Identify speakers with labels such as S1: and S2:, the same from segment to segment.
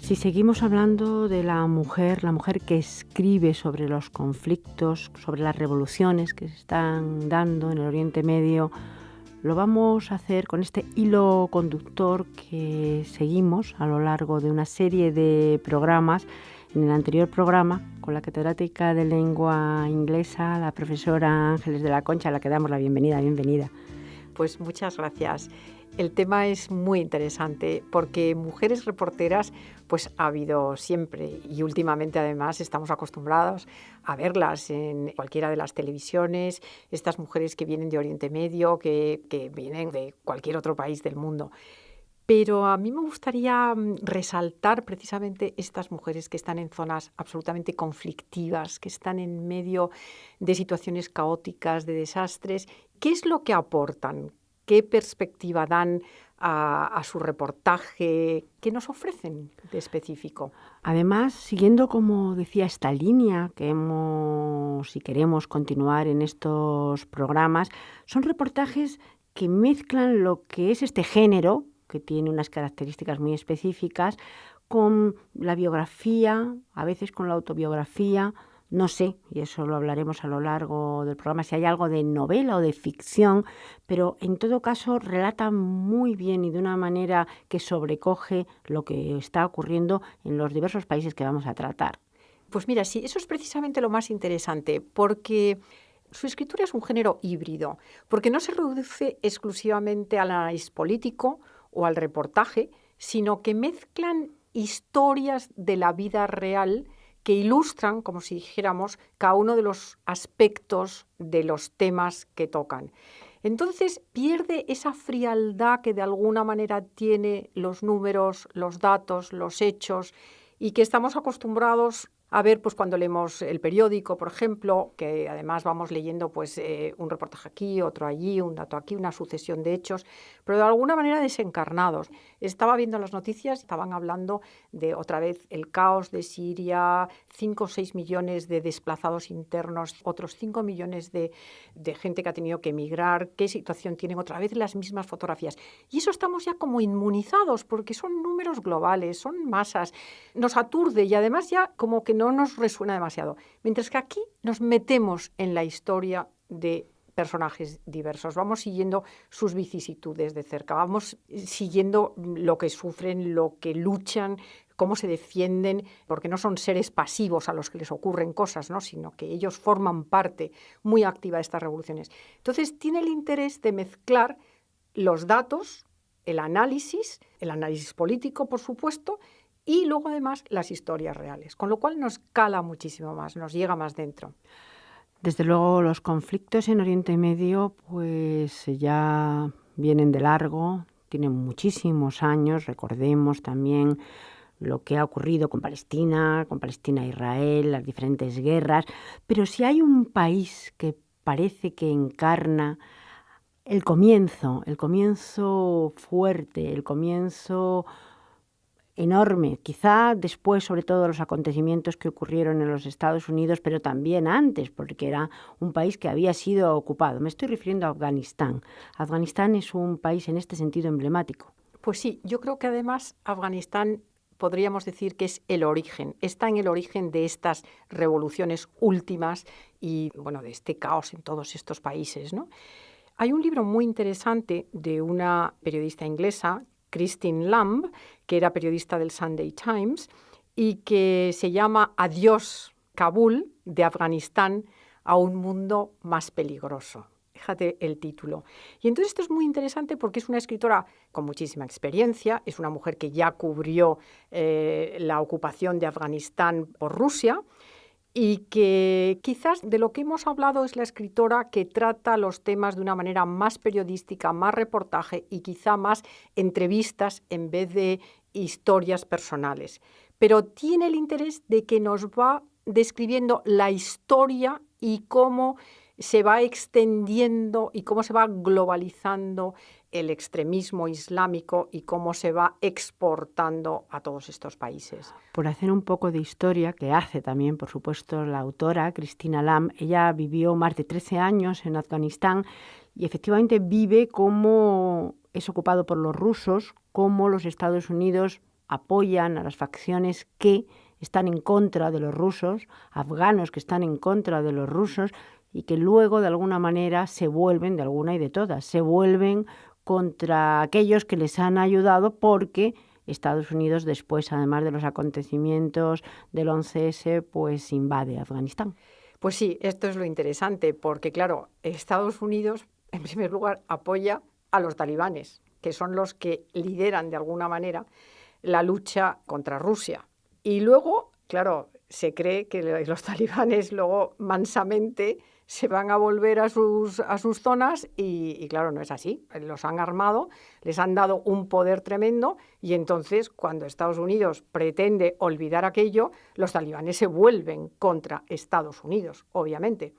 S1: Si seguimos hablando de la mujer que escribe sobre los conflictos, sobre las revoluciones que se están dando en el Oriente Medio, lo vamos a hacer con este hilo conductor que seguimos a lo largo de una serie de programas. En el anterior programa, con la catedrática de lengua inglesa, la profesora Ángeles de la Concha, a la que damos la bienvenida. Bienvenida.
S2: Pues muchas gracias. El tema es muy interesante porque mujeres reporteras pues ha habido siempre y últimamente además estamos acostumbrados a verlas en cualquiera de las televisiones, estas mujeres que vienen de Oriente Medio, que vienen de cualquier otro país del mundo. Pero a mí me gustaría resaltar precisamente estas mujeres que están en zonas absolutamente conflictivas, que están en medio de situaciones caóticas, de desastres. ¿Qué es lo que aportan? ¿Qué perspectiva dan a su reportaje? ¿Qué nos ofrecen de específico?
S1: Además, siguiendo, como decía, esta línea que si queremos continuar en estos programas, son reportajes que mezclan lo que es este género, que tiene unas características muy específicas, con la biografía, a veces con la autobiografía. No sé, y eso lo hablaremos a lo largo del programa, si hay algo de novela o de ficción, pero en todo caso relata muy bien y de una manera que sobrecoge lo que está ocurriendo en los diversos países que vamos a tratar.
S2: Pues mira, sí, eso es precisamente lo más interesante, porque su escritura es un género híbrido, porque no se reduce exclusivamente al análisis político o al reportaje, sino que mezclan historias de la vida real que ilustran, como si dijéramos, cada uno de los aspectos de los temas que tocan. Entonces pierde esa frialdad que de alguna manera tiene los números, los datos, los hechos, y que estamos acostumbrados a ver pues cuando leemos el periódico, por ejemplo, que además vamos leyendo pues un reportaje aquí, otro allí, un dato aquí, una sucesión de hechos, pero de alguna manera desencarnados. Estaba viendo las noticias, estaban hablando de otra vez el caos de Siria, 5 o 6 millones de desplazados internos, otros 5 millones de gente que ha tenido que emigrar, qué situación tienen, otra vez las mismas fotografías. Y eso estamos ya como inmunizados porque son números globales, son masas, nos aturde y además ya como que no nos resuena demasiado. Mientras que aquí nos metemos en la historia de personajes diversos, vamos siguiendo sus vicisitudes de cerca, vamos siguiendo lo que sufren, lo que luchan, cómo se defienden, porque no son seres pasivos a los que les ocurren cosas, ¿no? Sino que ellos forman parte muy activa de estas revoluciones. Entonces tiene el interés de mezclar los datos, el análisis político, por supuesto, y luego además las historias reales, con lo cual nos cala muchísimo más, nos llega más dentro.
S1: Desde luego los conflictos en Oriente Medio pues ya vienen de largo, tienen muchísimos años, recordemos también lo que ha ocurrido con Palestina e Israel, las diferentes guerras, pero si hay un país que parece que encarna el comienzo fuerte, el comienzo enorme, quizá después sobre todo de los acontecimientos que ocurrieron en los Estados Unidos, pero también antes, porque era un país que había sido ocupado. Me estoy refiriendo a Afganistán. Afganistán es un país en este sentido emblemático.
S2: Pues sí, yo creo que además Afganistán podríamos decir que es el origen, está en el origen de estas revoluciones últimas y bueno, de este caos en todos estos países, ¿no? Hay un libro muy interesante de una periodista inglesa, Christine Lamb, que era periodista del Sunday Times, y que se llama Adiós, Kabul, de Afganistán a un mundo más peligroso. Fíjate el título. Y entonces esto es muy interesante porque es una escritora con muchísima experiencia, es una mujer que ya cubrió la ocupación de Afganistán por Rusia, y que quizás de lo que hemos hablado es la escritora que trata los temas de una manera más periodística, más reportaje y quizá más entrevistas en vez de historias personales. Pero tiene el interés de que nos va describiendo la historia y cómo se va extendiendo y cómo se va globalizando el extremismo islámico y cómo se va exportando a todos estos países.
S1: Por hacer un poco de historia, que hace también, por supuesto, la autora Christine Lamb, ella vivió más de 13 años en Afganistán y efectivamente vive cómo es ocupado por los rusos, cómo los Estados Unidos apoyan a las facciones que están en contra de los rusos, afganos que están en contra de los rusos y que luego de alguna manera se vuelven, de alguna y de todas, se vuelven contra aquellos que les han ayudado porque Estados Unidos después, además de los acontecimientos del 11S, pues invade Afganistán.
S2: Pues sí, esto es lo interesante, porque claro, Estados Unidos, en primer lugar, apoya a los talibanes, que son los que lideran de alguna manera la lucha contra Rusia. Y luego, claro, se cree que los talibanes luego mansamente se van a volver a sus zonas y claro, no es así. Los han armado, les han dado un poder tremendo y entonces cuando Estados Unidos pretende olvidar aquello, los talibanes se vuelven contra Estados Unidos, obviamente.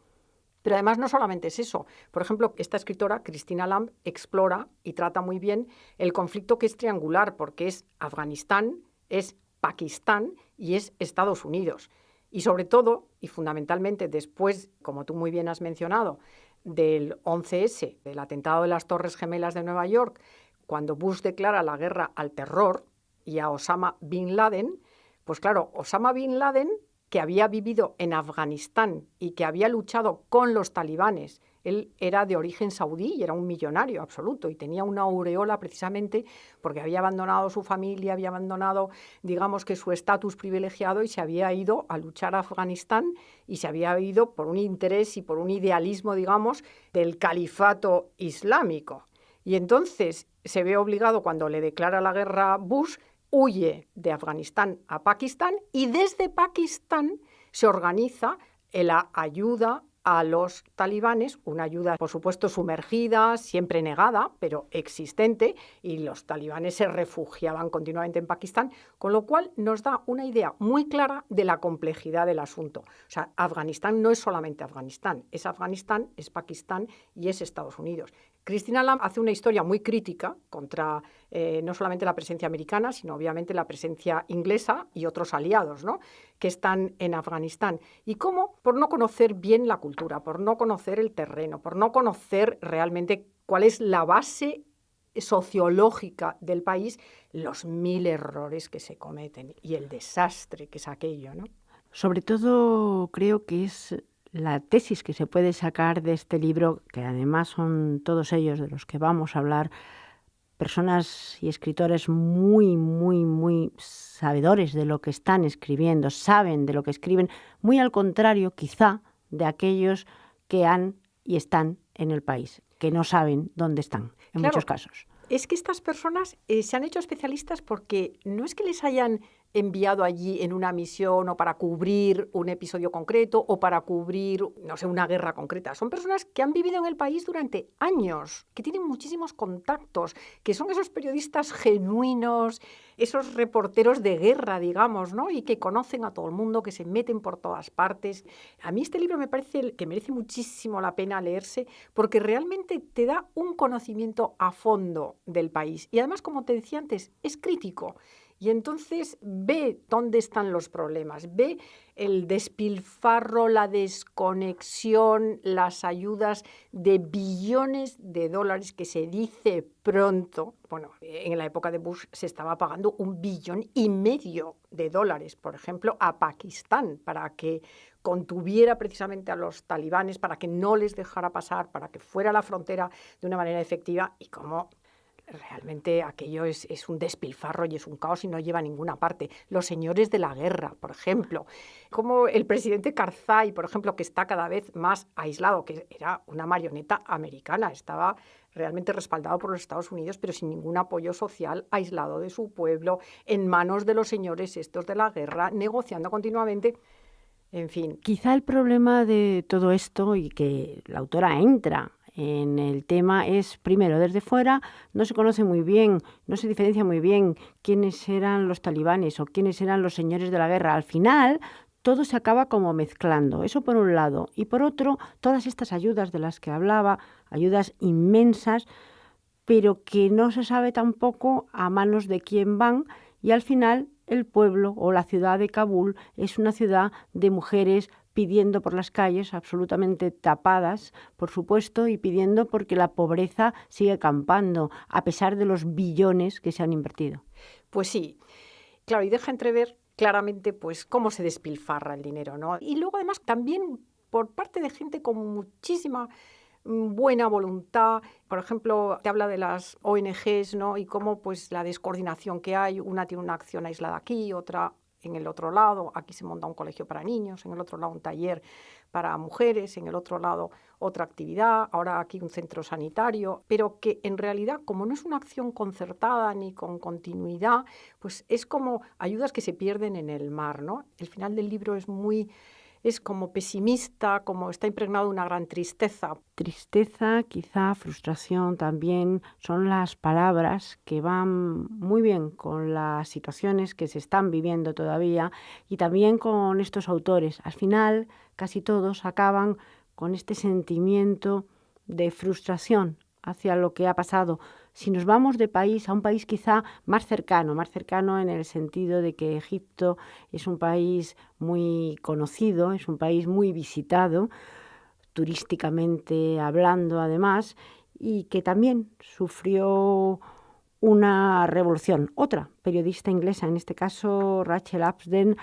S2: Pero además no solamente es eso. Por ejemplo, esta escritora, Christina Lamb, explora y trata muy bien el conflicto que es triangular, porque es Afganistán, es Pakistán y es Estados Unidos. Y sobre todo, y fundamentalmente después, como tú muy bien has mencionado, del 11S, del atentado de las Torres Gemelas de Nueva York, cuando Bush declara la guerra al terror y a Osama Bin Laden, pues claro, Osama Bin Laden, que había vivido en Afganistán y que había luchado con los talibanes, él era de origen saudí y era un millonario absoluto y tenía una aureola precisamente porque había abandonado su familia, había abandonado, digamos que su estatus privilegiado y se había ido a luchar a Afganistán y se había ido por un interés y por un idealismo, digamos, del califato islámico. Y entonces se ve obligado, cuando le declara la guerra Bush, huye de Afganistán a Pakistán y desde Pakistán se organiza la ayuda a los talibanes, una ayuda por supuesto sumergida, siempre negada, pero existente, y los talibanes se refugiaban continuamente en Pakistán, con lo cual nos da una idea muy clara de la complejidad del asunto. O sea, Afganistán no es solamente Afganistán, es Pakistán y es Estados Unidos. Christina Lamb hace una historia muy crítica contra no solamente la presencia americana, sino obviamente la presencia inglesa y otros aliados, ¿no?, que están en Afganistán. Y cómo, por no conocer bien la cultura, por no conocer el terreno, por no conocer realmente cuál es la base sociológica del país, los 1000 errores que se cometen y el desastre que es aquello, ¿no?
S1: Sobre todo creo que es la tesis que se puede sacar de este libro, que además son todos ellos de los que vamos a hablar, personas y escritores muy, muy, muy sabedores de lo que están escribiendo, saben de lo que escriben, muy al contrario, quizá, de aquellos que han y están en el país, que no saben dónde están, en muchos casos.
S2: Es que estas personas se han hecho especialistas porque no es que les hayan enviado allí en una misión o para cubrir un episodio concreto o para cubrir, no sé, una guerra concreta. Son personas que han vivido en el país durante años, que tienen muchísimos contactos, que son esos periodistas genuinos, esos reporteros de guerra, digamos, ¿no?, y que conocen a todo el mundo, que se meten por todas partes. A mí este libro me parece que merece muchísimo la pena leerse porque realmente te da un conocimiento a fondo del país. Y además, como te decía antes, es crítico. Y entonces ve dónde están los problemas, ve el despilfarro, la desconexión, las ayudas de billones de dólares que se dice pronto. Bueno, en la época de Bush se estaba pagando $1,5 billones de dólares, por ejemplo, a Pakistán, para que contuviera precisamente a los talibanes, para que no les dejara pasar, para que fuera a la frontera de una manera efectiva, y como realmente aquello es un despilfarro y es un caos y no lleva a ninguna parte. Los señores de la guerra, por ejemplo, como el presidente Karzai, por ejemplo, que está cada vez más aislado, que era una marioneta americana, estaba realmente respaldado por los Estados Unidos, pero sin ningún apoyo social, aislado de su pueblo, en manos de los señores estos de la guerra, negociando continuamente. En fin.
S1: Quizá el problema de todo esto, y que la autora entra en el tema, es, primero, desde fuera no se conoce muy bien, no se diferencia muy bien quiénes eran los talibanes o quiénes eran los señores de la guerra. Al final, todo se acaba como mezclando, eso por un lado. Y por otro, todas estas ayudas de las que hablaba, ayudas inmensas, pero que no se sabe tampoco a manos de quién van, y al final el pueblo o la ciudad de Kabul es una ciudad de mujeres pidiendo por las calles, absolutamente tapadas, por supuesto, y pidiendo porque la pobreza sigue campando, a pesar de los billones que se han invertido.
S2: Pues sí. Claro, y deja entrever claramente pues cómo se despilfarra el dinero, ¿no? Y luego además también por parte de gente con muchísima buena voluntad. Por ejemplo, te habla de las ONGs, ¿no? Y cómo pues la descoordinación que hay. Una tiene una acción aislada aquí, otra en el otro lado. Aquí se monta un colegio para niños, en el otro lado un taller para mujeres, en el otro lado otra actividad, ahora aquí un centro sanitario, pero que en realidad, como no es una acción concertada ni con continuidad, pues es como ayudas que se pierden en el mar, ¿no? El final del libro es como pesimista, como está impregnado de una gran tristeza.
S1: Tristeza, quizá frustración también, son las palabras que van muy bien con las situaciones que se están viviendo todavía y también con estos autores. Al final, casi todos acaban con este sentimiento de frustración hacia lo que ha pasado. Si nos vamos de país a un país quizá más cercano en el sentido de que Egipto es un país muy conocido, es un país muy visitado, turísticamente hablando además, y que también sufrió una revolución. Otra periodista inglesa, en este caso Rachel Absden,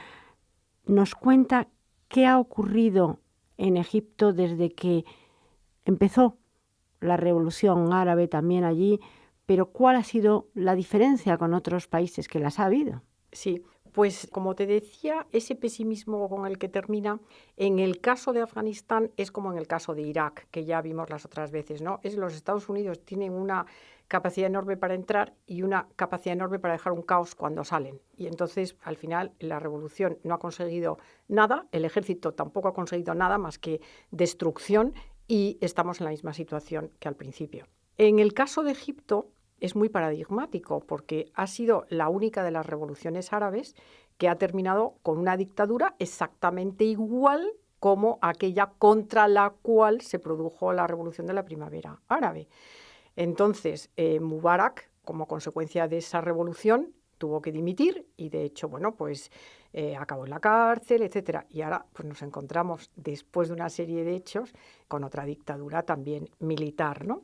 S1: nos cuenta qué ha ocurrido en Egipto desde que empezó la revolución árabe también allí, pero ¿cuál ha sido la diferencia con otros países que las ha habido?
S2: Sí, pues como te decía, ese pesimismo con el que termina, en el caso de Afganistán es como en el caso de Irak, que ya vimos las otras veces, ¿no? Los Estados Unidos tienen una capacidad enorme para entrar y una capacidad enorme para dejar un caos cuando salen. Y entonces, al final, la revolución no ha conseguido nada, el ejército tampoco ha conseguido nada más que destrucción y estamos en la misma situación que al principio. En el caso de Egipto, es muy paradigmático porque ha sido la única de las revoluciones árabes que ha terminado con una dictadura exactamente igual como aquella contra la cual se produjo la revolución de la primavera árabe. Entonces, Mubarak, como consecuencia de esa revolución, tuvo que dimitir y, de hecho, acabó en la cárcel, etcétera. Y ahora pues, nos encontramos, después de una serie de hechos, con otra dictadura también militar, ¿no?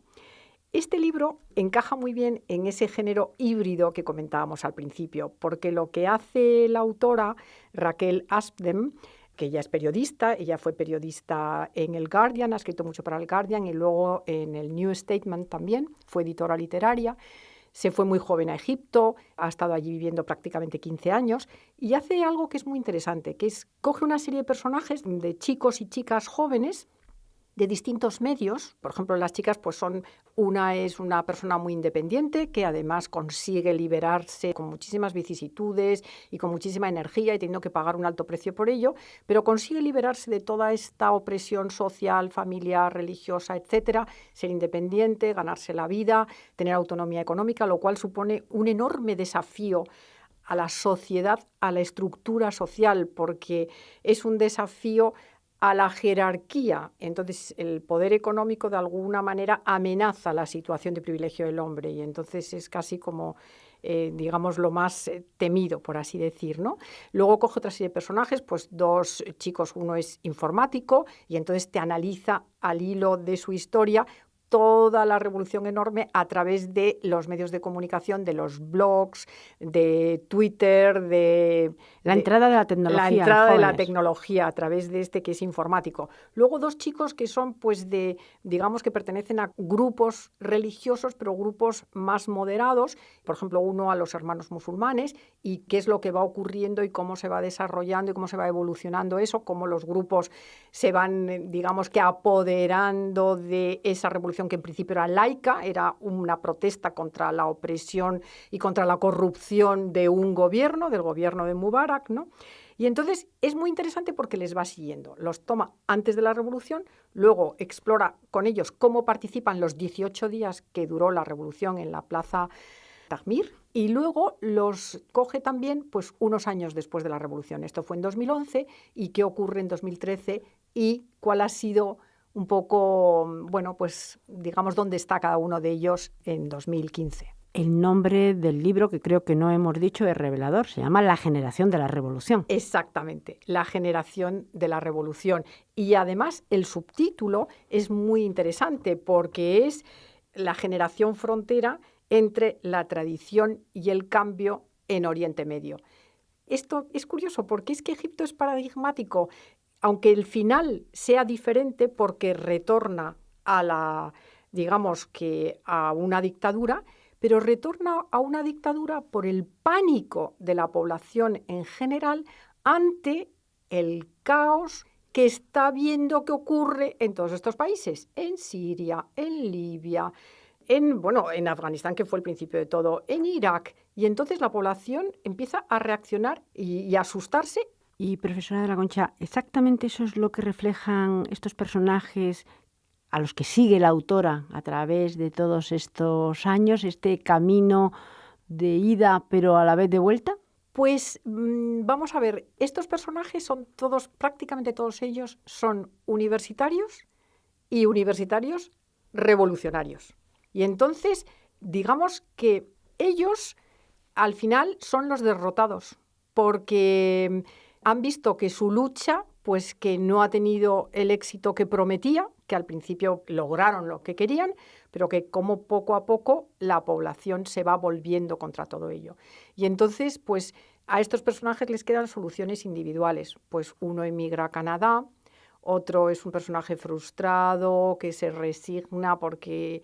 S2: Este libro encaja muy bien en ese género híbrido que comentábamos al principio, porque lo que hace la autora Raquel Aspden, que ella es periodista, ella fue periodista en el Guardian, ha escrito mucho para el Guardian y luego en el New Statement también, fue editora literaria, se fue muy joven a Egipto, ha estado allí viviendo prácticamente 15 años y hace algo que es muy interesante, que es coge una serie de personajes de chicos y chicas jóvenes de distintos medios. Por ejemplo, las chicas una es una persona muy independiente que además consigue liberarse con muchísimas vicisitudes y con muchísima energía y teniendo que pagar un alto precio por ello, pero consigue liberarse de toda esta opresión social, familiar, religiosa, etcétera, ser independiente, ganarse la vida, tener autonomía económica, lo cual supone un enorme desafío a la sociedad, a la estructura social, porque es un desafío a la jerarquía. Entonces, el poder económico de alguna manera amenaza la situación de privilegio del hombre y entonces es casi como, digamos, lo más temido, por así decir, ¿no? Luego coge otra serie de personajes, pues dos chicos, uno es informático y entonces te analiza al hilo de su historia toda la revolución enorme a través de los medios de comunicación, de los blogs, de Twitter,
S1: La entrada de la tecnología.
S2: La entrada de la tecnología a través de este que es informático. Luego dos chicos que son, digamos que pertenecen a grupos religiosos, pero grupos más moderados. Por ejemplo, uno a los hermanos musulmanes y qué es lo que va ocurriendo y cómo se va desarrollando y cómo se va evolucionando eso, cómo los grupos se van, digamos que apoderando de esa revolución que en principio era laica, era una protesta contra la opresión y contra la corrupción de un gobierno, del gobierno de Mubarak, ¿no? Y entonces es muy interesante porque les va siguiendo. Los toma antes de la revolución, luego explora con ellos cómo participan los 18 días que duró la revolución en la plaza Tahrir y luego los coge también unos años después de la revolución. Esto fue en 2011 y qué ocurre en 2013 y cuál ha sido un poco, digamos, dónde está cada uno de ellos en 2015.
S1: El nombre del libro, que creo que no hemos dicho, es revelador. Se llama La generación de la revolución.
S2: Exactamente, La generación de la revolución. Y además el subtítulo es muy interesante porque es la generación frontera entre la tradición y el cambio en Oriente Medio. esto es curioso porque es que Egipto es paradigmático, aunque el final sea diferente porque retorna digamos que a una dictadura, pero retorna a una dictadura por el pánico de la población en general ante el caos que está viendo que ocurre en todos estos países, en Siria, en Libia, en Afganistán, que fue el principio de todo, en Irak. Y entonces la población empieza a reaccionar y a asustarse.
S1: Y profesora de la Concha, exactamente eso es lo que reflejan estos personajes a los que sigue la autora a través de todos estos años, este camino de ida pero a la vez de vuelta.
S2: Pues vamos a ver, estos personajes son todos, prácticamente todos ellos, son universitarios y universitarios revolucionarios. Y entonces, digamos que ellos al final son los derrotados, porque han visto que su lucha, pues que no ha tenido el éxito que prometía, que al principio lograron lo que querían, pero que como poco a poco la población se va volviendo contra todo ello. Y entonces, pues a estos personajes les quedan soluciones individuales. Pues uno emigra a Canadá, otro es un personaje frustrado que se resigna porque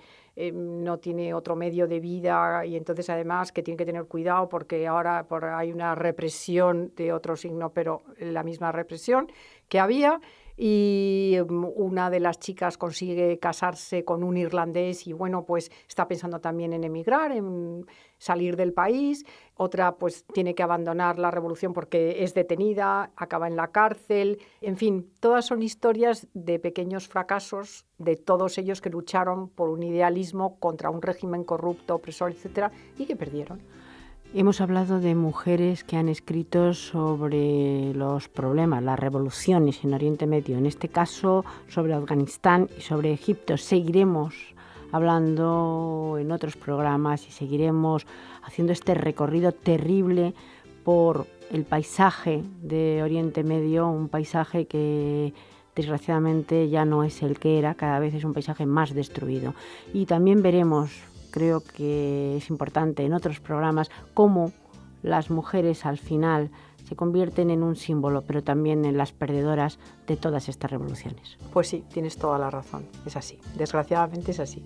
S2: no tiene otro medio de vida y entonces además que tiene que tener cuidado porque ahora hay una represión de otro signo, pero la misma represión que había. Y una de las chicas consigue casarse con un irlandés y bueno, pues está pensando también en emigrar, en salir del país. Otra pues tiene que abandonar la revolución porque es detenida, acaba en la cárcel. En fin, todas son historias de pequeños fracasos de todos ellos que lucharon por un idealismo contra un régimen corrupto, opresor, etcétera, y que perdieron.
S1: Hemos hablado de mujeres que han escrito sobre los problemas, las revoluciones en Oriente Medio, en este caso sobre Afganistán y sobre Egipto. Seguiremos hablando en otros programas y seguiremos haciendo este recorrido terrible por el paisaje de Oriente Medio, un paisaje que desgraciadamente ya no es el que era, cada vez es un paisaje más destruido. Y también veremos, creo que es importante en otros programas, cómo las mujeres al final se convierten en un símbolo, pero también en las perdedoras de todas estas revoluciones.
S2: Pues sí, tienes toda la razón, es así, desgraciadamente es así.